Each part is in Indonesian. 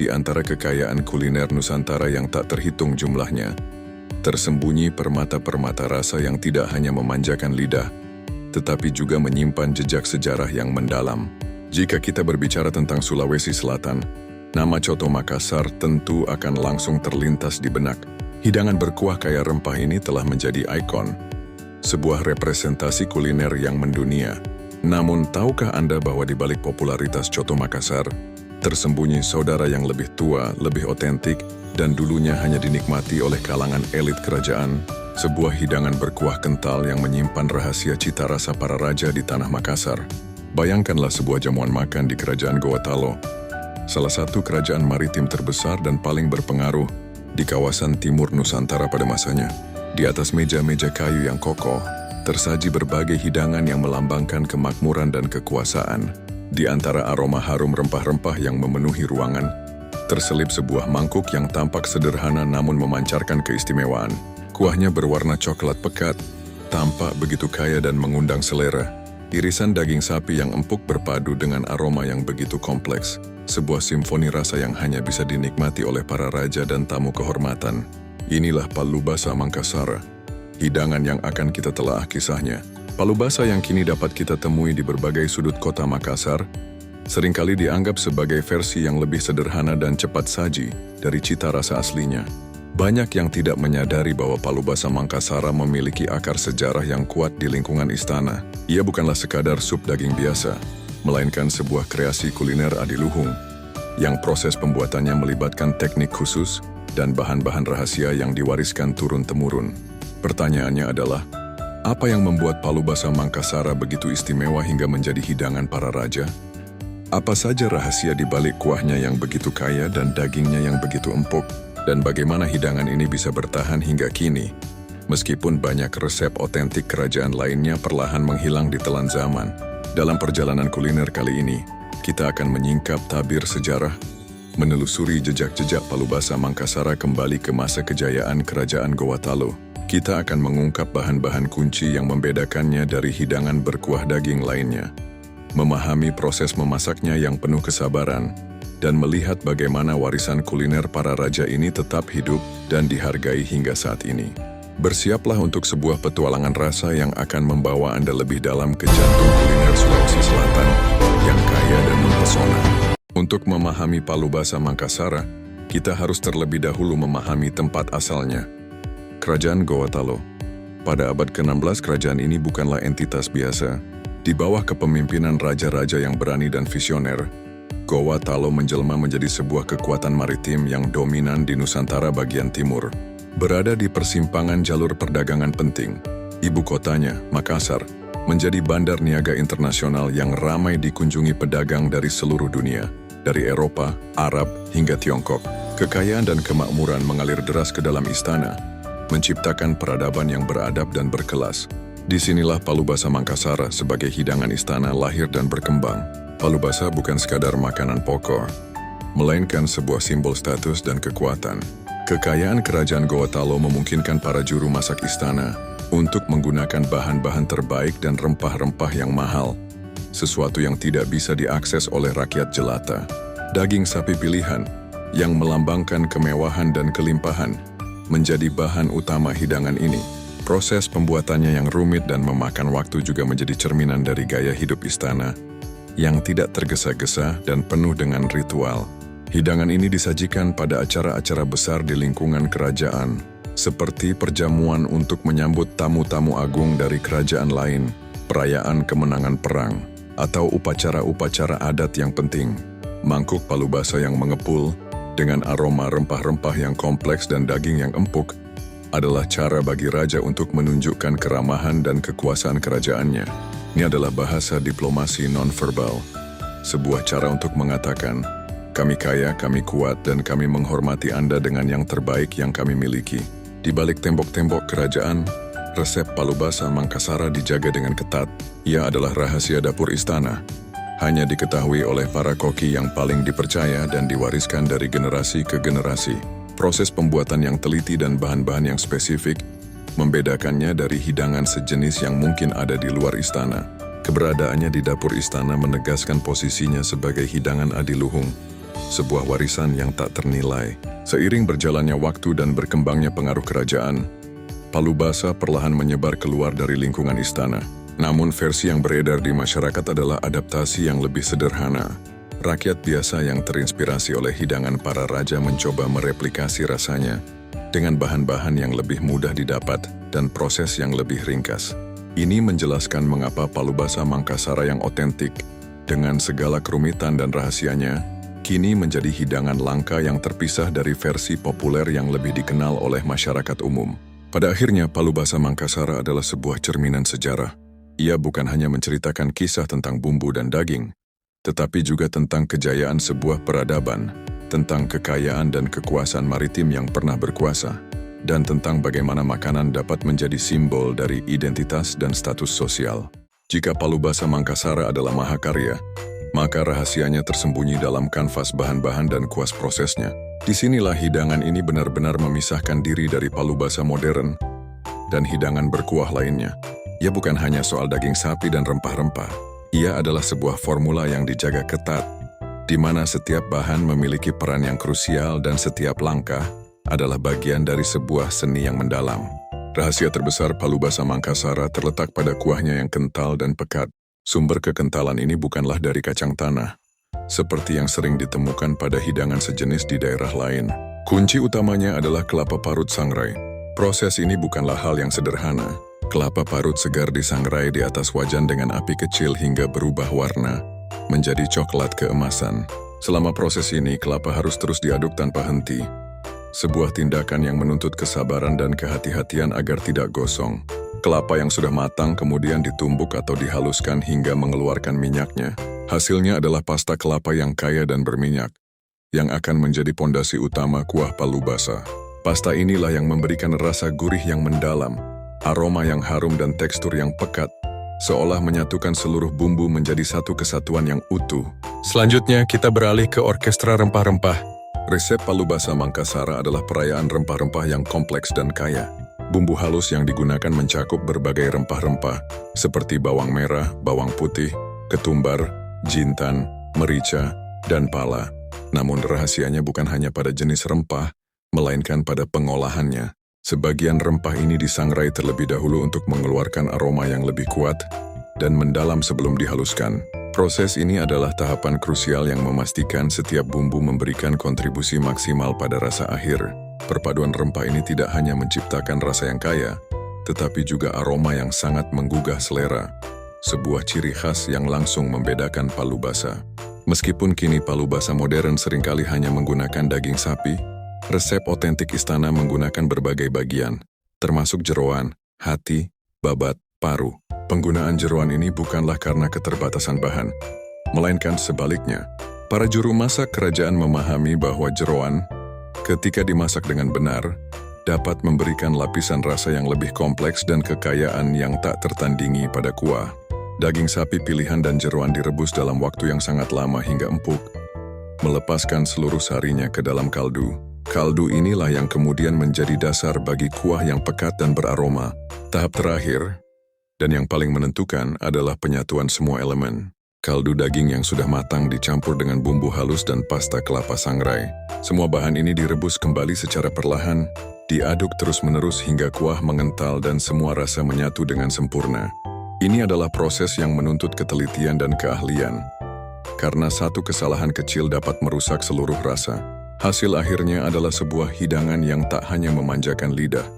di antara kekayaan kuliner Nusantara yang tak terhitung jumlahnya, tersembunyi permata-permata rasa yang tidak hanya memanjakan lidah, tetapi juga menyimpan jejak sejarah yang mendalam. Jika kita berbicara tentang Sulawesi Selatan, nama Coto Makassar tentu akan langsung terlintas di benak. Hidangan berkuah kaya rempah ini telah menjadi ikon, sebuah representasi kuliner yang mendunia. Namun, tahukah Anda bahwa di balik popularitas Coto Makassar, tersembunyi saudara yang lebih tua, lebih otentik, dan dulunya hanya dinikmati oleh kalangan elit kerajaan, sebuah hidangan berkuah kental yang menyimpan rahasia cita rasa para raja di tanah Makassar. Bayangkanlah sebuah jamuan makan di Kerajaan Gowatalo, salah satu kerajaan maritim terbesar dan paling berpengaruh di kawasan timur Nusantara pada masanya. Di atas meja-meja kayu yang kokoh, tersaji berbagai hidangan yang melambangkan kemakmuran dan kekuasaan. Di antara aroma harum rempah-rempah yang memenuhi ruangan, terselip sebuah mangkuk yang tampak sederhana namun memancarkan keistimewaan. Kuahnya berwarna coklat pekat, tampak begitu kaya dan mengundang selera. Irisan daging sapi yang empuk berpadu dengan aroma yang begitu kompleks, sebuah simfoni rasa yang hanya bisa dinikmati oleh para raja dan tamu kehormatan. Inilah Palubasa Mangkasara, hidangan yang akan kita telah kisahnya. Palubasa yang kini dapat kita temui di berbagai sudut kota Makassar, seringkali dianggap sebagai versi yang lebih sederhana dan cepat saji dari cita rasa aslinya. Banyak yang tidak menyadari bahwa Palubasa Mangkasara memiliki akar sejarah yang kuat di lingkungan istana. Ia bukanlah sekadar sup daging biasa, melainkan sebuah kreasi kuliner adiluhung, yang proses pembuatannya melibatkan teknik khusus dan bahan-bahan rahasia yang diwariskan turun-temurun. Pertanyaannya adalah, apa yang membuat Palubasa Mangkasara begitu istimewa hingga menjadi hidangan para raja? Apa saja rahasia di balik kuahnya yang begitu kaya dan dagingnya yang begitu empuk? Dan bagaimana hidangan ini bisa bertahan hingga kini? Meskipun banyak resep otentik kerajaan lainnya perlahan menghilang di telan zaman. Dalam perjalanan kuliner kali ini, kita akan menyingkap tabir sejarah, menelusuri jejak-jejak Palubasa Mangkasara kembali ke masa kejayaan Kerajaan Gowatalo. Kita akan mengungkap bahan-bahan kunci yang membedakannya dari hidangan berkuah daging lainnya, memahami proses memasaknya yang penuh kesabaran, dan melihat bagaimana warisan kuliner para raja ini tetap hidup dan dihargai hingga saat ini. Bersiaplah untuk sebuah petualangan rasa yang akan membawa Anda lebih dalam ke jantung kuliner Sulawesi Selatan yang kaya dan mempesona. Untuk memahami Palubasa Mangkasara, kita harus terlebih dahulu memahami tempat asalnya. Kerajaan Gowatalo. Pada abad ke-16, kerajaan ini bukanlah entitas biasa. Di bawah kepemimpinan raja-raja yang berani dan visioner, Gowatalo menjelma menjadi sebuah kekuatan maritim yang dominan di Nusantara bagian timur. Berada di persimpangan jalur perdagangan penting, ibu kotanya, Makassar, menjadi bandar niaga internasional yang ramai dikunjungi pedagang dari seluruh dunia, dari Eropa, Arab, hingga Tiongkok. Kekayaan dan kemakmuran mengalir deras ke dalam istana, menciptakan peradaban yang beradab dan berkelas. Disinilah Palubasa Mangkasara sebagai hidangan istana lahir dan berkembang. Palubasa bukan sekadar makanan pokok, melainkan sebuah simbol status dan kekuatan. Kekayaan Kerajaan Gowatalo memungkinkan para juru masak istana untuk menggunakan bahan-bahan terbaik dan rempah-rempah yang mahal, sesuatu yang tidak bisa diakses oleh rakyat jelata. Daging sapi pilihan, yang melambangkan kemewahan dan kelimpahan, menjadi bahan utama hidangan ini. Proses pembuatannya yang rumit dan memakan waktu juga menjadi cerminan dari gaya hidup istana, yang tidak tergesa-gesa dan penuh dengan ritual. Hidangan ini disajikan pada acara-acara besar di lingkungan kerajaan, seperti perjamuan untuk menyambut tamu-tamu agung dari kerajaan lain, perayaan kemenangan perang, atau upacara-upacara adat yang penting. Mangkuk Palubasa yang mengepul, dengan aroma rempah-rempah yang kompleks dan daging yang empuk, adalah cara bagi raja untuk menunjukkan keramahan dan kekuasaan kerajaannya. Ini adalah bahasa diplomasi non-verbal, sebuah cara untuk mengatakan, kami kaya, kami kuat, dan kami menghormati Anda dengan yang terbaik yang kami miliki. Di balik tembok-tembok kerajaan, resep Palubasa Mangkasara dijaga dengan ketat. Ia adalah rahasia dapur istana, hanya diketahui oleh para koki yang paling dipercaya dan diwariskan dari generasi ke generasi. Proses pembuatan yang teliti dan bahan-bahan yang spesifik membedakannya dari hidangan sejenis yang mungkin ada di luar istana. Keberadaannya di dapur istana menegaskan posisinya sebagai hidangan adiluhung, sebuah warisan yang tak ternilai. Seiring berjalannya waktu dan berkembangnya pengaruh kerajaan, palubasa perlahan menyebar keluar dari lingkungan istana. Namun versi yang beredar di masyarakat adalah adaptasi yang lebih sederhana. Rakyat biasa yang terinspirasi oleh hidangan para raja mencoba mereplikasi rasanya dengan bahan-bahan yang lebih mudah didapat dan proses yang lebih ringkas. Ini menjelaskan mengapa palubasa Mangkasara yang otentik, dengan segala kerumitan dan rahasianya, kini menjadi hidangan langka yang terpisah dari versi populer yang lebih dikenal oleh masyarakat umum. Pada akhirnya, palubasa Mangkasara adalah sebuah cerminan sejarah. Ia bukan hanya menceritakan kisah tentang bumbu dan daging, tetapi juga tentang kejayaan sebuah peradaban, tentang kekayaan dan kekuasaan maritim yang pernah berkuasa, dan tentang bagaimana makanan dapat menjadi simbol dari identitas dan status sosial. Jika palubasa Mangkasara adalah mahakarya, maka rahasianya tersembunyi dalam kanvas bahan-bahan dan kuas prosesnya. Disinilah hidangan ini benar-benar memisahkan diri dari palubasa modern dan hidangan berkuah lainnya. Ia bukan hanya soal daging sapi dan rempah-rempah. Ia adalah sebuah formula yang dijaga ketat, di mana setiap bahan memiliki peran yang krusial dan setiap langkah adalah bagian dari sebuah seni yang mendalam. Rahasia terbesar palubasa Mangkasara terletak pada kuahnya yang kental dan pekat. Sumber kekentalan ini bukanlah dari kacang tanah, seperti yang sering ditemukan pada hidangan sejenis di daerah lain. Kunci utamanya adalah kelapa parut sangrai. Proses ini bukanlah hal yang sederhana. Kelapa parut segar disangrai di atas wajan dengan api kecil hingga berubah warna menjadi coklat keemasan. Selama proses ini, kelapa harus terus diaduk tanpa henti. Sebuah tindakan yang menuntut kesabaran dan kehati-hatian agar tidak gosong. Kelapa yang sudah matang kemudian ditumbuk atau dihaluskan hingga mengeluarkan minyaknya. Hasilnya adalah pasta kelapa yang kaya dan berminyak, yang akan menjadi pondasi utama kuah palubasa. Pasta inilah yang memberikan rasa gurih yang mendalam, aroma yang harum dan tekstur yang pekat, seolah menyatukan seluruh bumbu menjadi satu kesatuan yang utuh. Selanjutnya, kita beralih ke orkestra rempah-rempah. Resep palubasa Mangkasara adalah perayaan rempah-rempah yang kompleks dan kaya. Bumbu halus yang digunakan mencakup berbagai rempah-rempah, seperti bawang merah, bawang putih, ketumbar, jintan, merica, dan pala. Namun rahasianya bukan hanya pada jenis rempah, melainkan pada pengolahannya. Sebagian rempah ini disangrai terlebih dahulu untuk mengeluarkan aroma yang lebih kuat dan mendalam sebelum dihaluskan. Proses ini adalah tahapan krusial yang memastikan setiap bumbu memberikan kontribusi maksimal pada rasa akhir. Perpaduan rempah ini tidak hanya menciptakan rasa yang kaya, tetapi juga aroma yang sangat menggugah selera. Sebuah ciri khas yang langsung membedakan palubasa. Meskipun kini palubasa modern seringkali hanya menggunakan daging sapi, resep otentik istana menggunakan berbagai bagian, termasuk jeroan, hati, babat, paru. Penggunaan jeroan ini bukanlah karena keterbatasan bahan, melainkan sebaliknya. Para juru masak kerajaan memahami bahwa jeroan, ketika dimasak dengan benar, dapat memberikan lapisan rasa yang lebih kompleks dan kekayaan yang tak tertandingi pada kuah. Daging sapi pilihan dan jeroan direbus dalam waktu yang sangat lama hingga empuk, melepaskan seluruh sarinya ke dalam kaldu. Kaldu inilah yang kemudian menjadi dasar bagi kuah yang pekat dan beraroma. Tahap terakhir, dan yang paling menentukan adalah penyatuan semua elemen. Kaldu daging yang sudah matang dicampur dengan bumbu halus dan pasta kelapa sangrai. Semua bahan ini direbus kembali secara perlahan, diaduk terus-menerus hingga kuah mengental dan semua rasa menyatu dengan sempurna. Ini adalah proses yang menuntut ketelitian dan keahlian, karena satu kesalahan kecil dapat merusak seluruh rasa. Hasil akhirnya adalah sebuah hidangan yang tak hanya memanjakan lidah,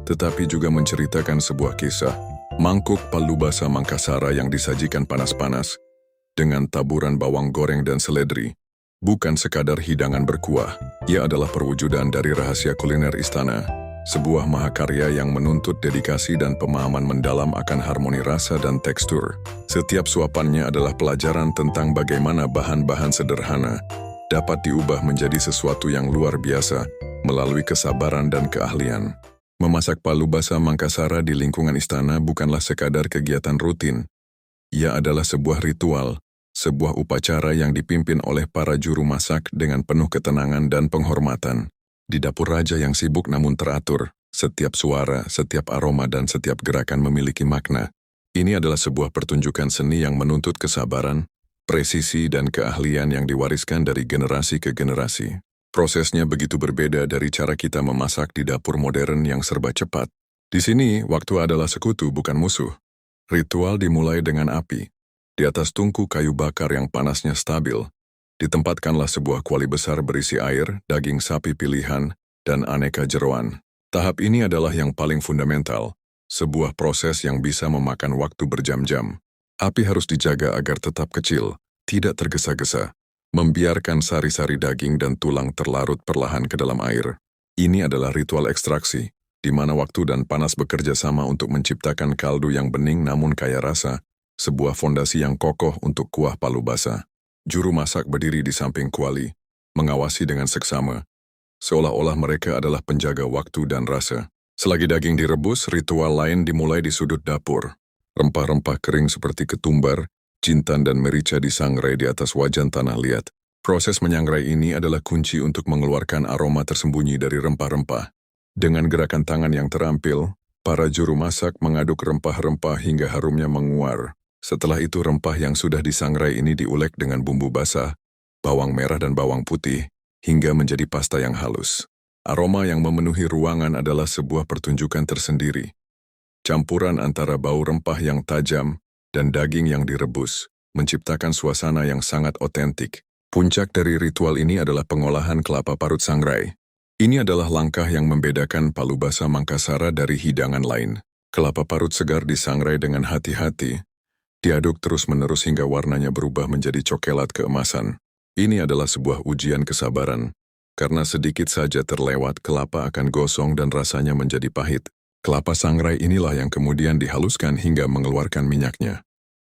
tetapi juga menceritakan sebuah kisah. Mangkuk palubasa Mangkasara yang disajikan panas-panas, dengan taburan bawang goreng dan seledri, bukan sekadar hidangan berkuah. Ia adalah perwujudan dari rahasia kuliner istana, sebuah mahakarya yang menuntut dedikasi dan pemahaman mendalam akan harmoni rasa dan tekstur. Setiap suapannya adalah pelajaran tentang bagaimana bahan-bahan sederhana dapat diubah menjadi sesuatu yang luar biasa melalui kesabaran dan keahlian. Memasak palubasa Mangkasara di lingkungan istana bukanlah sekadar kegiatan rutin. Ia adalah sebuah ritual, sebuah upacara yang dipimpin oleh para juru masak dengan penuh ketenangan dan penghormatan. Di dapur raja yang sibuk namun teratur, setiap suara, setiap aroma, dan setiap gerakan memiliki makna. Ini adalah sebuah pertunjukan seni yang menuntut kesabaran, presisi dan keahlian yang diwariskan dari generasi ke generasi. Prosesnya begitu berbeda dari cara kita memasak di dapur modern yang serba cepat. Di sini, waktu adalah sekutu bukan musuh. Ritual dimulai dengan api. Di atas tungku kayu bakar yang panasnya stabil, ditempatkanlah sebuah kuali besar berisi air, daging sapi pilihan, dan aneka jeroan. Tahap ini adalah yang paling fundamental, sebuah proses yang bisa memakan waktu berjam-jam. Api harus dijaga agar tetap kecil, tidak tergesa-gesa, membiarkan sari-sari daging dan tulang terlarut perlahan ke dalam air. Ini adalah ritual ekstraksi, di mana waktu dan panas bekerja sama untuk menciptakan kaldu yang bening namun kaya rasa, sebuah fondasi yang kokoh untuk kuah palu basah. Juru masak berdiri di samping kuali, mengawasi dengan seksama, seolah-olah mereka adalah penjaga waktu dan rasa. Selagi daging direbus, ritual lain dimulai di sudut dapur. Rempah-rempah kering seperti ketumbar, jintan dan merica disangrai di atas wajan tanah liat. Proses menyangrai ini adalah kunci untuk mengeluarkan aroma tersembunyi dari rempah-rempah. Dengan gerakan tangan yang terampil, para juru masak mengaduk rempah-rempah hingga harumnya menguar. Setelah itu rempah yang sudah disangrai ini diulek dengan bumbu basah, bawang merah dan bawang putih, hingga menjadi pasta yang halus. Aroma yang memenuhi ruangan adalah sebuah pertunjukan tersendiri. Campuran antara bau rempah yang tajam dan daging yang direbus, menciptakan suasana yang sangat otentik. Puncak dari ritual ini adalah pengolahan kelapa parut sangrai. Ini adalah langkah yang membedakan palu basah Mangkasara dari hidangan lain. Kelapa parut segar disangrai dengan hati-hati, diaduk terus-menerus hingga warnanya berubah menjadi cokelat keemasan. Ini adalah sebuah ujian kesabaran, karena sedikit saja terlewat kelapa akan gosong dan rasanya menjadi pahit. Kelapa sangrai inilah yang kemudian dihaluskan hingga mengeluarkan minyaknya,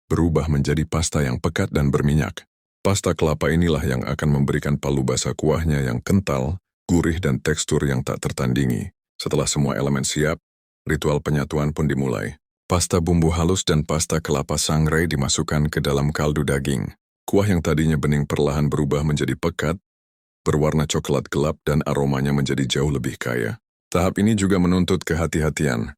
berubah menjadi pasta yang pekat dan berminyak. Pasta kelapa inilah yang akan memberikan palu basah kuahnya yang kental, gurih dan tekstur yang tak tertandingi. Setelah semua elemen siap, ritual penyatuan pun dimulai. Pasta bumbu halus dan pasta kelapa sangrai dimasukkan ke dalam kaldu daging. Kuah yang tadinya bening perlahan berubah menjadi pekat, berwarna coklat gelap dan aromanya menjadi jauh lebih kaya. Tahap ini juga menuntut kehati-hatian,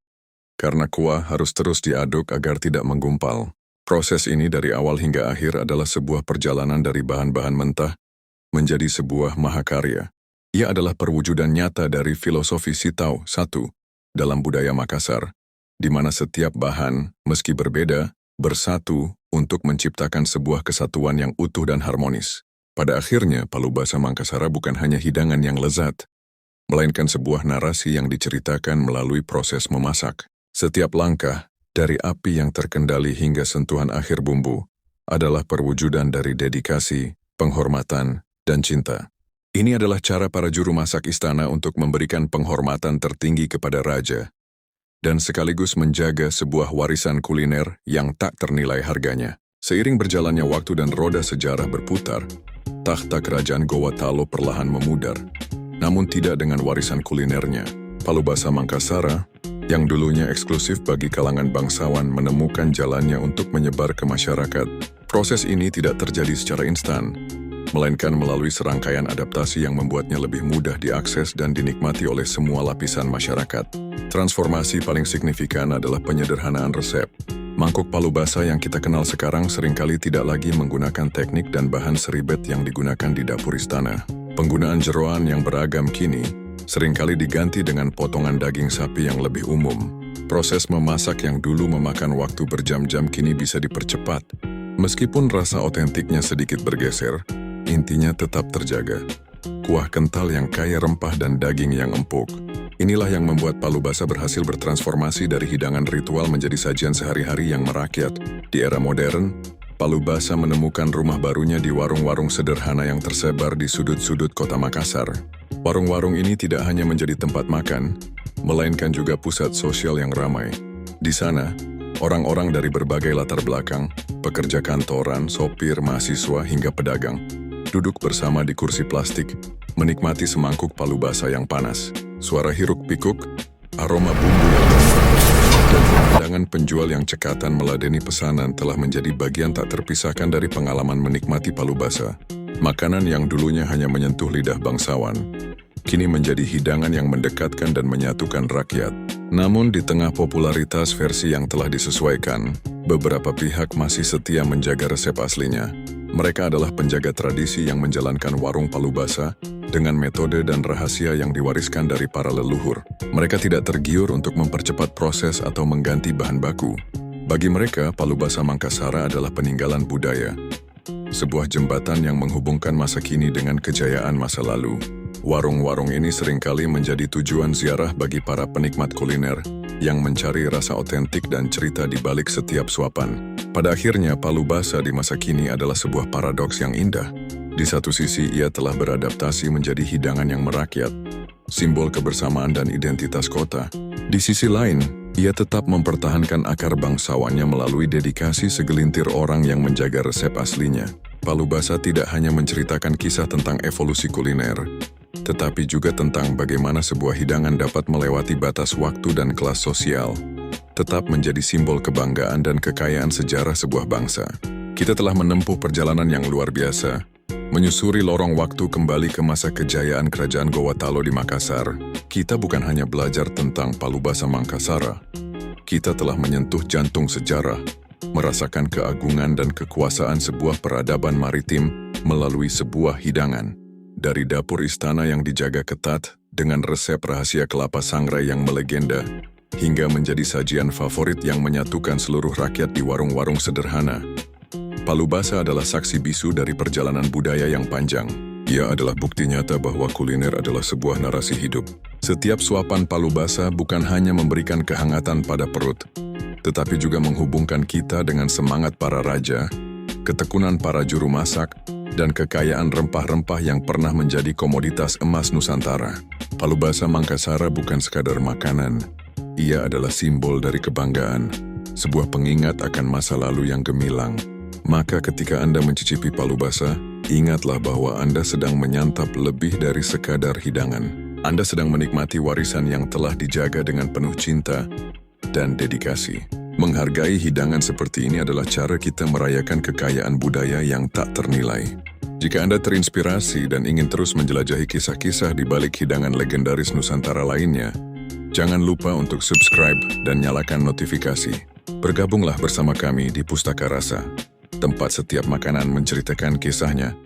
karena kuah harus terus diaduk agar tidak menggumpal. Proses ini dari awal hingga akhir adalah sebuah perjalanan dari bahan-bahan mentah menjadi sebuah mahakarya. Ia adalah perwujudan nyata dari filosofi Sitau satu dalam budaya Makassar, di mana setiap bahan, meski berbeda, bersatu untuk menciptakan sebuah kesatuan yang utuh dan harmonis. Pada akhirnya, palu basah Mangkasara bukan hanya hidangan yang lezat, melainkan sebuah narasi yang diceritakan melalui proses memasak. Setiap langkah, dari api yang terkendali hingga sentuhan akhir bumbu, adalah perwujudan dari dedikasi, penghormatan, dan cinta. Ini adalah cara para juru masak istana untuk memberikan penghormatan tertinggi kepada raja, dan sekaligus menjaga sebuah warisan kuliner yang tak ternilai harganya. Seiring berjalannya waktu dan roda sejarah berputar, takhta kerajaan Gowatalo perlahan memudar, namun tidak dengan warisan kulinernya. Palu basah Mangkasara, yang dulunya eksklusif bagi kalangan bangsawan, menemukan jalannya untuk menyebar ke masyarakat. Proses ini tidak terjadi secara instan, melainkan melalui serangkaian adaptasi yang membuatnya lebih mudah diakses dan dinikmati oleh semua lapisan masyarakat. Transformasi paling signifikan adalah penyederhanaan resep. Mangkuk palu basah yang kita kenal sekarang seringkali tidak lagi menggunakan teknik dan bahan seribet yang digunakan di dapur istana. Penggunaan jeroan yang beragam kini seringkali diganti dengan potongan daging sapi yang lebih umum. Proses memasak yang dulu memakan waktu berjam-jam kini bisa dipercepat. Meskipun rasa otentiknya sedikit bergeser, intinya tetap terjaga. Kuah kental yang kaya rempah dan daging yang empuk. Inilah yang membuat palu basah berhasil bertransformasi dari hidangan ritual menjadi sajian sehari-hari yang merakyat. Di era modern, palu basah menemukan rumah barunya di warung-warung sederhana yang tersebar di sudut-sudut kota Makassar. Warung-warung ini tidak hanya menjadi tempat makan, melainkan juga pusat sosial yang ramai. Di sana, orang-orang dari berbagai latar belakang, pekerja kantoran, sopir, mahasiswa, hingga pedagang, duduk bersama di kursi plastik, menikmati semangkuk palu basah yang panas. Suara hiruk-pikuk, aroma bumbu yang lezat, dan pemandangan penjual yang cekatan meladeni pesanan telah menjadi bagian tak terpisahkan dari pengalaman menikmati palu basah. Makanan yang dulunya hanya menyentuh lidah bangsawan, kini menjadi hidangan yang mendekatkan dan menyatukan rakyat. Namun di tengah popularitas versi yang telah disesuaikan, beberapa pihak masih setia menjaga resep aslinya. Mereka adalah penjaga tradisi yang menjalankan warung palu basa dengan metode dan rahasia yang diwariskan dari para leluhur. Mereka tidak tergiur untuk mempercepat proses atau mengganti bahan baku. Bagi mereka, palu basa Mangkasara adalah peninggalan budaya, sebuah jembatan yang menghubungkan masa kini dengan kejayaan masa lalu. Warung-warung ini seringkali menjadi tujuan ziarah bagi para penikmat kuliner yang mencari rasa otentik dan cerita di balik setiap suapan. Pada akhirnya, palu basa di masa kini adalah sebuah paradoks yang indah. Di satu sisi, ia telah beradaptasi menjadi hidangan yang merakyat, simbol kebersamaan dan identitas kota. Di sisi lain, ia tetap mempertahankan akar bangsawannya melalui dedikasi segelintir orang yang menjaga resep aslinya. Palu basa tidak hanya menceritakan kisah tentang evolusi kuliner, tetapi juga tentang bagaimana sebuah hidangan dapat melewati batas waktu dan kelas sosial, tetap menjadi simbol kebanggaan dan kekayaan sejarah sebuah bangsa. Kita telah menempuh perjalanan yang luar biasa, menyusuri lorong waktu kembali ke masa kejayaan Kerajaan Gowatalo di Makassar. Kita bukan hanya belajar tentang palu basa Mangkasara, kita telah menyentuh jantung sejarah, merasakan keagungan dan kekuasaan sebuah peradaban maritim melalui sebuah hidangan. Dari dapur istana yang dijaga ketat dengan resep rahasia kelapa sangrai yang melegenda, hingga menjadi sajian favorit yang menyatukan seluruh rakyat di warung-warung sederhana. Palu basa adalah saksi bisu dari perjalanan budaya yang panjang. Ia adalah bukti nyata bahwa kuliner adalah sebuah narasi hidup. Setiap suapan palu basa bukan hanya memberikan kehangatan pada perut, tetapi juga menghubungkan kita dengan semangat para raja, ketekunan para juru masak, dan kekayaan rempah-rempah yang pernah menjadi komoditas emas Nusantara. Palu basa Mangkasara bukan sekadar makanan, ia adalah simbol dari kebanggaan, sebuah pengingat akan masa lalu yang gemilang. Maka ketika Anda mencicipi palu basa, ingatlah bahwa Anda sedang menyantap lebih dari sekadar hidangan. Anda sedang menikmati warisan yang telah dijaga dengan penuh cinta dan dedikasi. Menghargai hidangan seperti ini adalah cara kita merayakan kekayaan budaya yang tak ternilai. Jika Anda terinspirasi dan ingin terus menjelajahi kisah-kisah di balik hidangan legendaris Nusantara lainnya, jangan lupa untuk subscribe dan nyalakan notifikasi. Bergabunglah bersama kami di Pustaka Rasa, tempat setiap makanan menceritakan kisahnya